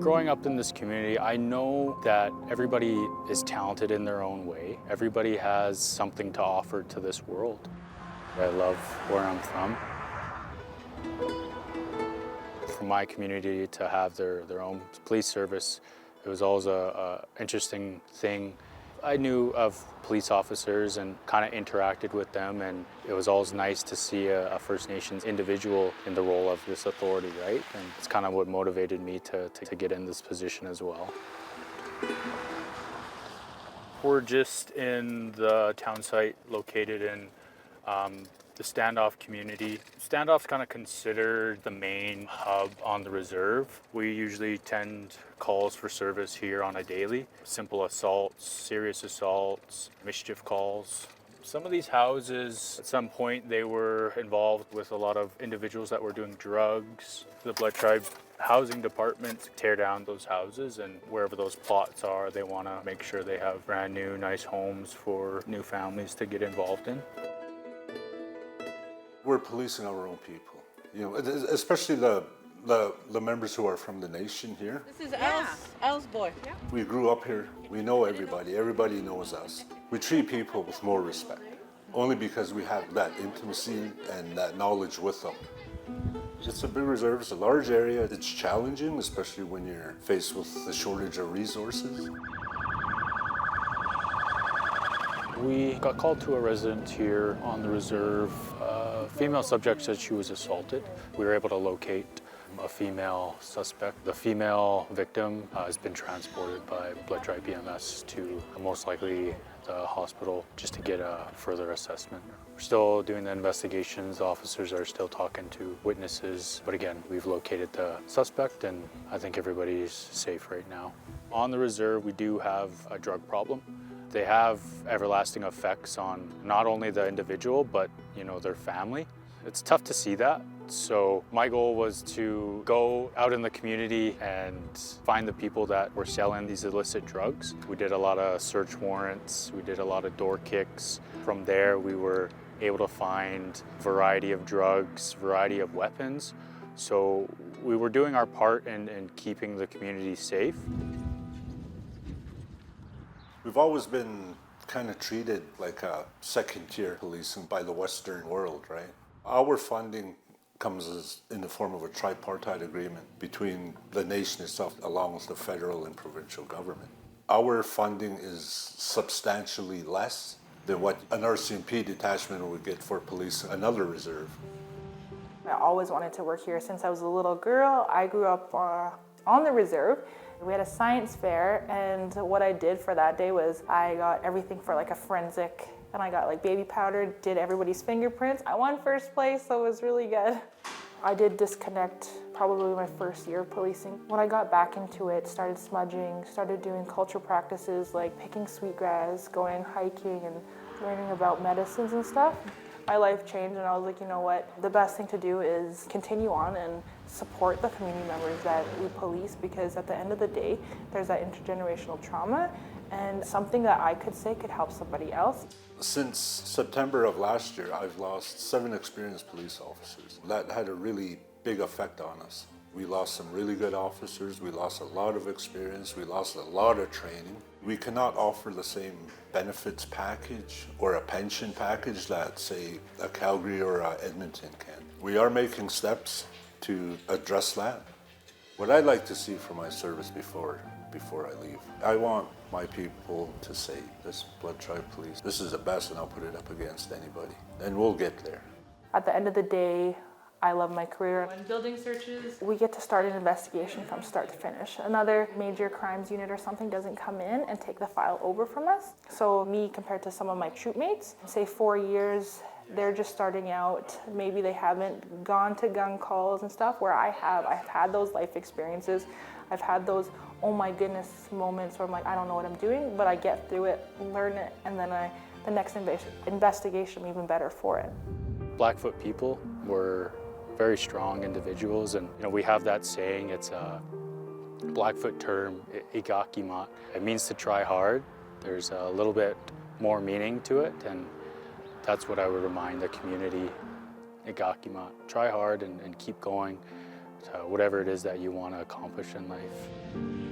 Growing up in this community, I know that everybody is talented in their own way. Everybody has something to offer to this world. I love where I'm from. For my community to have their own police service, it was always an interesting thing. I knew of police officers and kind of interacted with them, and it was always nice to see a First Nations individual in the role of this authority, right? And it's kind of what motivated me to get in this position as well. We're just in the town site located in the Standoff community. Standoff's kind of considered the main hub on the reserve. We usually attend calls for service here on a daily. Simple assaults, serious assaults, mischief calls. Some of these houses, at some point, they were involved with a lot of individuals that were doing drugs. The Blood Tribe housing departments tear down those houses, and wherever those plots are, they want to make sure they have brand new, nice homes for new families to get involved in. We're policing our own people, you know, especially the members who are from the nation here. This is Al's boy. Yeah. We grew up here. We know everybody. Everybody knows us. We treat people with more respect, only because we have that intimacy and that knowledge with them. It's a big reserve. It's a large area. It's challenging, especially when you're faced with the shortage of resources. We got called to a residence here on the reserve. A female subject said she was assaulted. We were able to locate a female suspect. The female victim has been transported by Blood Tribe BMS to most likely the hospital just to get a further assessment. We're still doing the investigations. Officers are still talking to witnesses. But again, we've located the suspect and I think everybody's safe right now. On the reserve, we do have a drug problem. They have everlasting effects on not only the individual, but their family. It's tough to see that. So my goal was to go out in the community and find the people that were selling these illicit drugs. We did a lot of search warrants. We did a lot of door kicks. From there, we were able to find a variety of drugs, variety of weapons. So we were doing our part in keeping the community safe. We've always been kind of treated like a second-tier policing by the Western world, right? Our funding comes in the form of a tripartite agreement between the nation itself along with the federal and provincial government. Our funding is substantially less than what an RCMP detachment would get for policing another reserve. I always wanted to work here since I was a little girl. I grew up on the reserve. We had a science fair, and what I did for that day was I got everything for like a forensic, and I got like baby powder, did everybody's fingerprints. I won first place, so it was really good. I did disconnect probably my first year of policing. When I got back into it, started smudging, started doing culture practices like picking sweetgrass, going hiking and learning about medicines and stuff. My life changed and I was like, you know what, the best thing to do is continue on and support the community members that we police, because at the end of the day, there's that intergenerational trauma, and something that I could say could help somebody else. Since September of last year, I've lost 7 experienced police officers. That had a really big effect on us. We lost some really good officers, we lost a lot of experience, we lost a lot of training. We cannot offer the same benefits package or a pension package that, say, a Calgary or a Edmonton can. We are making steps to address that. What I'd like to see for my service before I leave, I want my people to say, this Blood Tribe Police, this is the best, and I'll put it up against anybody. And we'll get there. At the end of the day, I love my career. When building searches, we get to start an investigation from start to finish. Another major crimes unit or something doesn't come in and take the file over from us. So me, compared to some of my troop mates, say 4 years, they're just starting out. Maybe they haven't gone to gun calls and stuff, where I've had those life experiences. I've had those, oh my goodness, moments where I'm like, I don't know what I'm doing, but I get through it, learn it, and then the next investigation, I'm even better for it. Blackfoot people were very strong individuals, and we have that saying, it's a Blackfoot term, igakimat. It means to try hard. There's a little bit more meaning to it, and that's what I would remind the community, igakimat. Try hard and keep going. whatever it is that you want to accomplish in life.